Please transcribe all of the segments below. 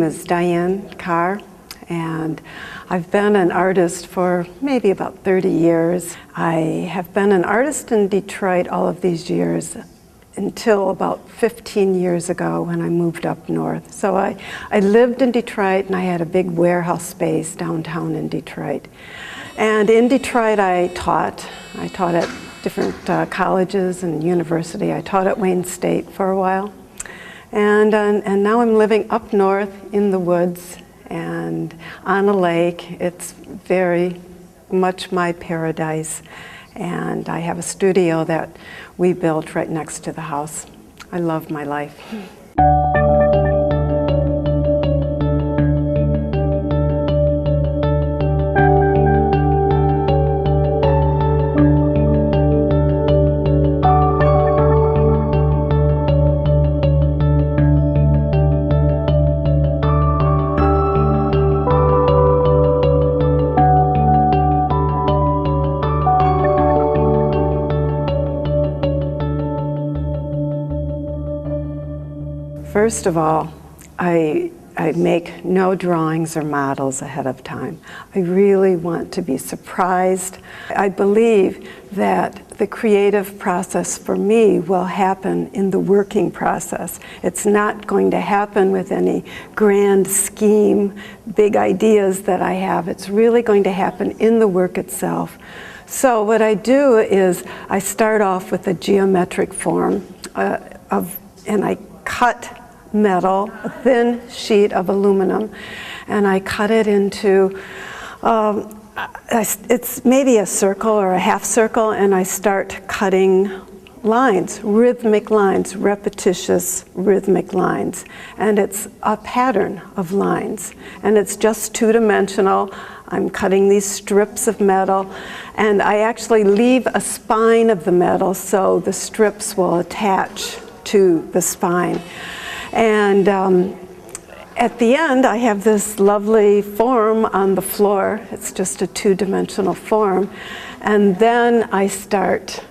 is Diane Carr, and I've been an artist for maybe about 30 years. I have been an artist in Detroit all of these years until about 15 years ago when I moved up north. So I lived in Detroit, and I had a big warehouse space downtown in Detroit. And in Detroit I taught at different colleges and university. I taught at Wayne State for a while. And now I'm living up north in the woods and on a lake. It's very much my paradise. And I have a studio that we built right next to the house. I love my life. First of all, I make no drawings or models ahead of time. I really want to be surprised. I believe that the creative process for me will happen in the working process. It's not going to happen with any grand scheme, big ideas that I have. It's really going to happen in the work itself. So what I do is I start off with a geometric form and I cut metal, a thin sheet of aluminum, and I cut it into, it's maybe a circle or a half circle, and I start cutting lines, rhythmic lines, repetitious rhythmic lines. And it's a pattern of lines, and it's just two-dimensional. I'm cutting these strips of metal, and I actually leave a spine of the metal so the strips will attach to the spine. And at the end, I have this lovely form on the floor. It's just a two-dimensional form. And then I start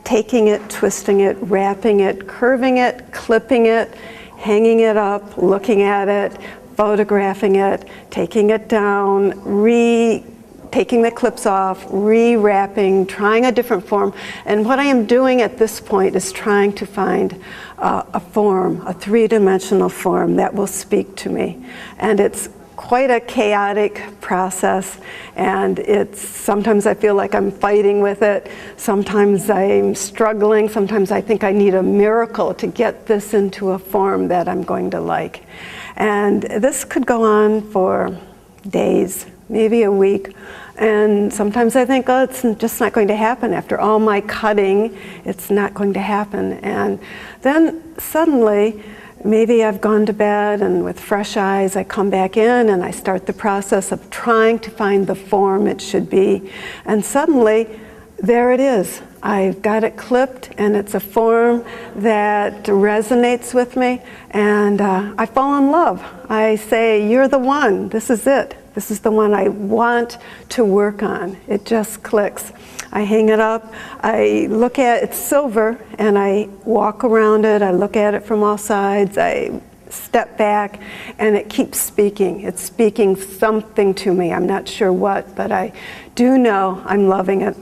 taking it, twisting it, wrapping it, curving it, clipping it, hanging it up, looking at it, photographing it, taking it down, taking the clips off, rewrapping, trying a different form. And what I am doing at this point is trying to find a form, a three-dimensional form that will speak to me. And it's quite a chaotic process, and sometimes I feel like I'm fighting with it, sometimes I'm struggling, sometimes I think I need a miracle to get this into a form that I'm going to like. And this could go on for days, maybe a week. And sometimes I think, oh, it's just not going to happen. After all my cutting, it's not going to happen. And then suddenly, maybe I've gone to bed, and with fresh eyes, I come back in and I start the process of trying to find the form it should be. And suddenly, there it is. I've got it clipped, and it's a form that resonates with me, and I fall in love. I say, you're the one. This is it. This is the one I want to work on. It just clicks. I hang it up. I look at it. It's silver, and I walk around it. I look at it from all sides. I step back, and it keeps speaking. It's speaking something to me. I'm not sure what, but I do know I'm loving it.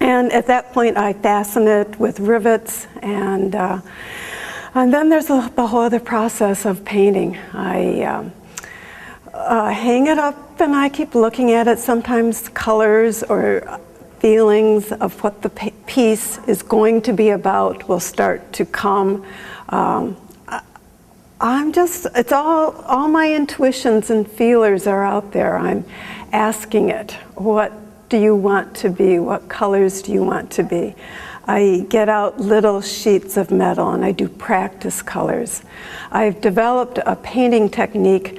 And at that point, I fasten it with rivets, and then there's the whole other process of painting. I hang it up, and I keep looking at it. Sometimes colors or feelings of what the piece is going to be about will start to come. It's all my intuitions and feelers are out there. I'm asking it, what do you want to be? What colors do you want to be? I get out little sheets of metal and I do practice colors. I've developed a painting technique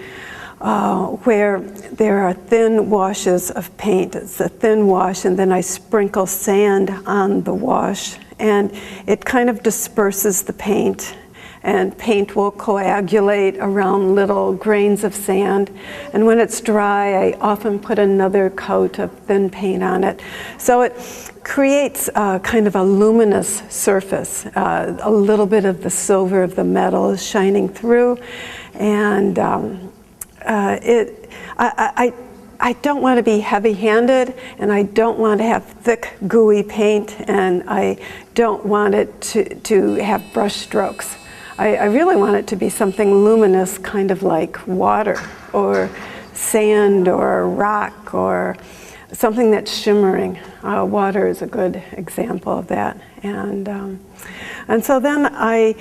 where there are thin washes of paint. It's a thin wash, and then I sprinkle sand on the wash, and it kind of disperses the paint. and paint will coagulate around little grains of sand. And when it's dry, I often put another coat of thin paint on it. So it creates kind of a luminous surface. A little bit of the silver of the metal is shining through, and I don't want to be heavy-handed, and I don't want to have thick, gooey paint, and I don't want it to have brush strokes. I really want it to be something luminous, kind of like water, or sand, or rock, or something that's shimmering. Water is a good example of that. And so then I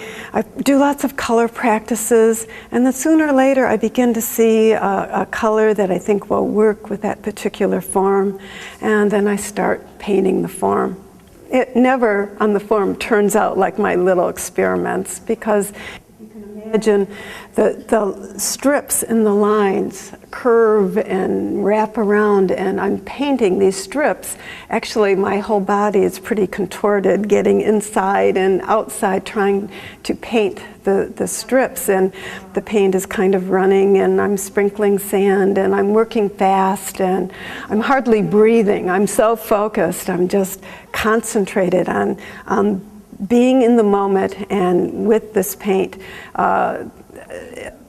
do lots of color practices, and then sooner or later I begin to see a color that I think will work with that particular form, and then I start painting the form. It never on the form turns out like my little experiments, because you can imagine the strips and the lines curve and wrap around, and I'm painting these strips. Actually, my whole body is pretty contorted, getting inside and outside trying to paint the strips, and the paint is kind of running, and I'm sprinkling sand, and I'm working fast, and I'm hardly breathing. I'm so focused. I'm just concentrated on being in the moment and with this paint. A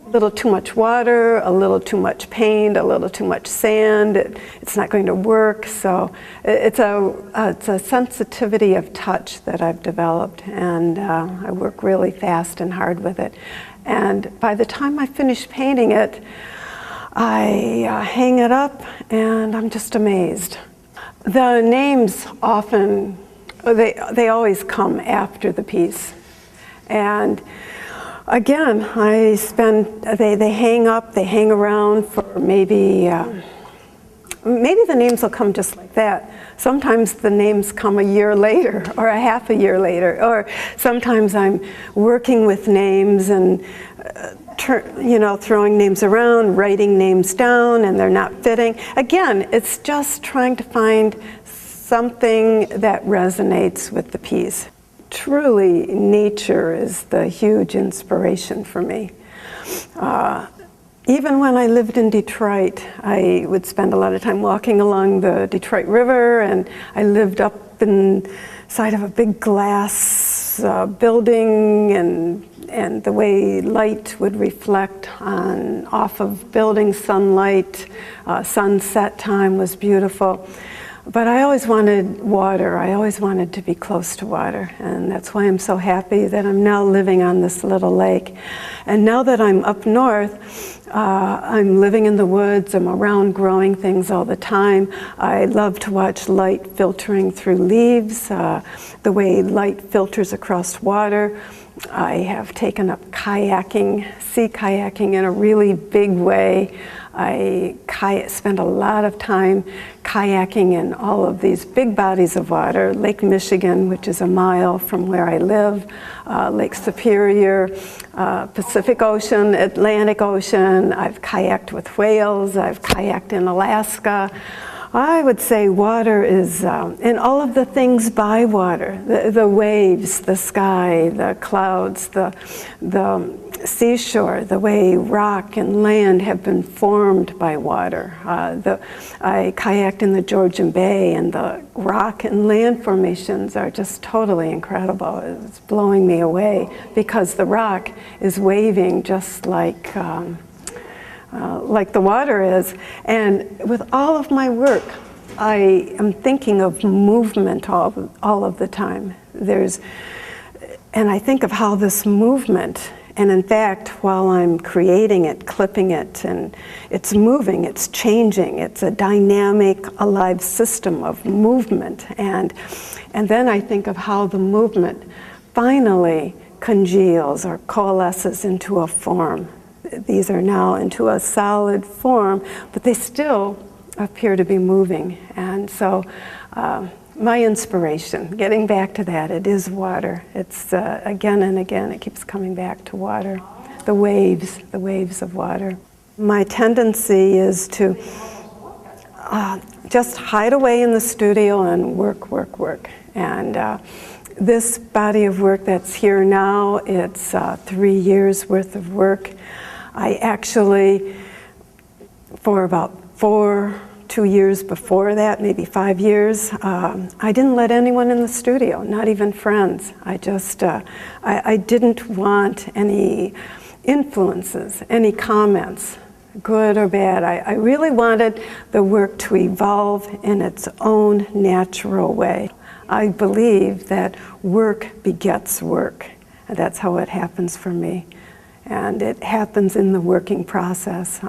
little too much water, a little too much paint, a little too much sand, it's not going to work. So it's a sensitivity of touch that I've developed, and I work really fast and hard with it. And by the time I finish painting it, I hang it up, and I'm just amazed. The names often, they always come after the piece. And again, they hang up, they hang around for maybe the names will come just like that. Sometimes the names come a year later, or a half a year later, or sometimes I'm working with names and throwing names around, writing names down, and they're not fitting. Again, it's just trying to find something that resonates with the piece. Truly, nature is the huge inspiration for me. Even when I lived in Detroit, I would spend a lot of time walking along the Detroit River, and I lived up inside of a big glass building, and the way light would reflect off of building sunlight, sunset time was beautiful. But I always wanted water. I always wanted to be close to water, and that's why I'm so happy that I'm now living on this little lake. And now that I'm up north, I'm living in the woods. I'm around growing things all the time. I love to watch light filtering through leaves, the way light filters across water. I have taken up kayaking, sea kayaking in a really big way. I spend a lot of time kayaking in all of these big bodies of water. Lake Michigan, which is a mile from where I live, Lake Superior, Pacific Ocean, Atlantic Ocean. I've kayaked with whales. I've kayaked in Alaska. I would say water is, and all of the things by water, the waves, the sky, the clouds, the seashore, the way rock and land have been formed by water. I kayaked in the Georgian Bay, and the rock and land formations are just totally incredible. It's blowing me away, because the rock is waving just like the water is. And with all of my work, I am thinking of movement all of the time. And I think of how this movement, and in fact, while I'm creating it, clipping it, and it's moving, it's changing, it's a dynamic, alive system of movement. And then I think of how the movement finally congeals or coalesces into a form. These are now into a solid form, but they still appear to be moving. And so my inspiration, getting back to that, it is water. It's again and again, it keeps coming back to water. The waves of water. My tendency is to just hide away in the studio and work. And This body of work that's here now, it's 3 years worth of work. I actually, for about 2 years before that, maybe 5 years, I didn't let anyone in the studio, not even friends. I just, I didn't want any influences, any comments, good or bad. I really wanted the work to evolve in its own natural way. I believe that work begets work, and that's how it happens for me. And it happens in the working process.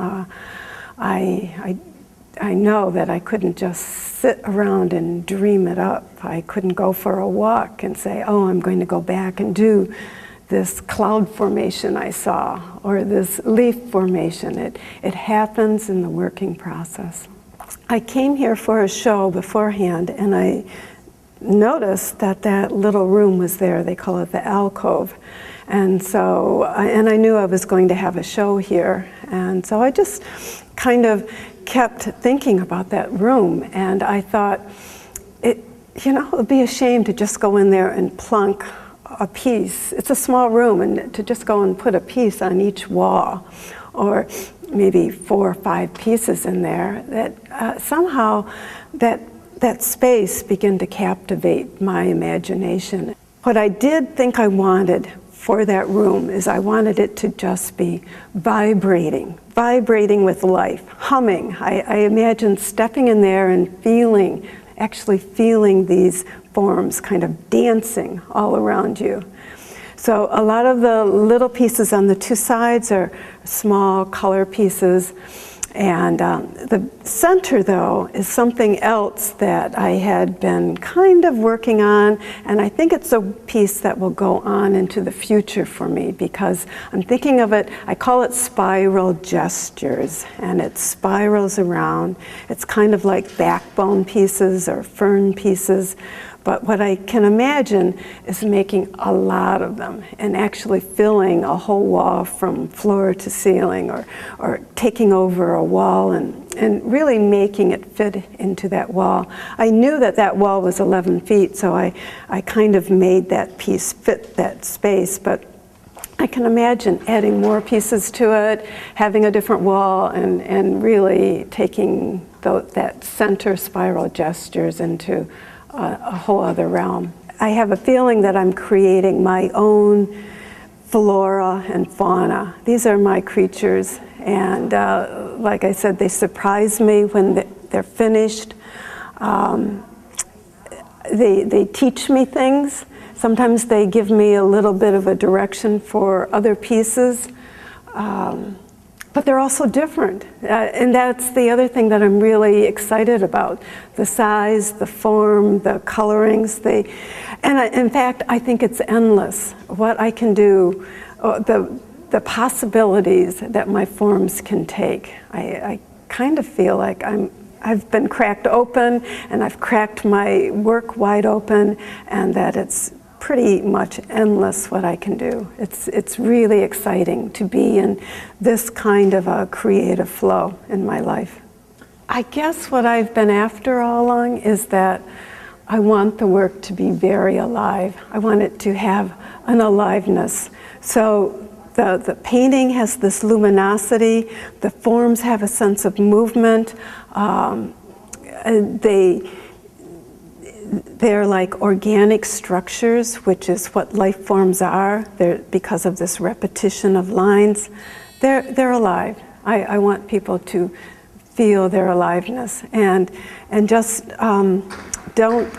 I know that I couldn't just sit around and dream it up. I couldn't go for a walk and say, oh, I'm going to go back and do this cloud formation I saw, or this leaf formation. It happens in the working process. I came here for a show beforehand, and I noticed that that little room was there. They call it the alcove. And so, and I knew I was going to have a show here. And so I just kind of kept thinking about that room, and I thought, it would be a shame to just go in there and plunk a piece. It's a small room, and to just go and put a piece on each wall, or maybe 4 or 5 pieces in there, that somehow that space began to captivate my imagination. What I did think I wanted for that room is I wanted it to just be vibrating with life, humming. I imagined stepping in there and actually feeling these forms kind of dancing all around you. So a lot of the little pieces on the 2 sides are small color pieces. And the center, though, is something else that I had been kind of working on, and I think it's a piece that will go on into the future for me, because I'm thinking of it, I call it spiral gestures, and it spirals around. It's kind of like backbone pieces or fern pieces. But what I can imagine is making a lot of them and actually filling a whole wall from floor to ceiling, or taking over a wall and really making it fit into that wall. I knew that that wall was 11 feet, so I kind of made that piece fit that space. But I can imagine adding more pieces to it, having a different wall, and really taking that center spiral gestures into a whole other realm. I have a feeling that I'm creating my own flora and fauna. These are my creatures, and like I said, they surprise me when they're finished. They teach me things. Sometimes they give me a little bit of a direction for other pieces. But they're also different, and that's the other thing that I'm really excited about. The size, the form, the colorings, in fact, I think it's endless what I can do, the possibilities that my forms can take. I kind of feel like I've been cracked open, and I've cracked my work wide open, and that it's pretty much endless what I can do. It's really exciting to be in this kind of a creative flow in my life. I guess what I've been after all along is that I want the work to be very alive. I want it to have an aliveness. So the painting has this luminosity, the forms have a sense of movement, they're like organic structures, which is what life forms are. Because of this repetition of lines, they're alive. I want people to feel their aliveness, and just don't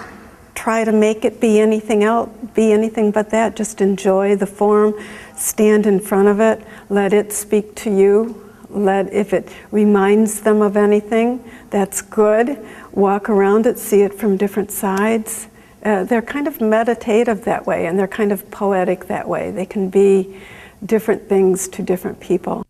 try to make it be anything else, be anything but that. Just enjoy the form, stand in front of it, let it speak to you. If it reminds them of anything, that's good. Walk around it, see it from different sides. They're kind of meditative that way, and they're kind of poetic that way. They can be different things to different people.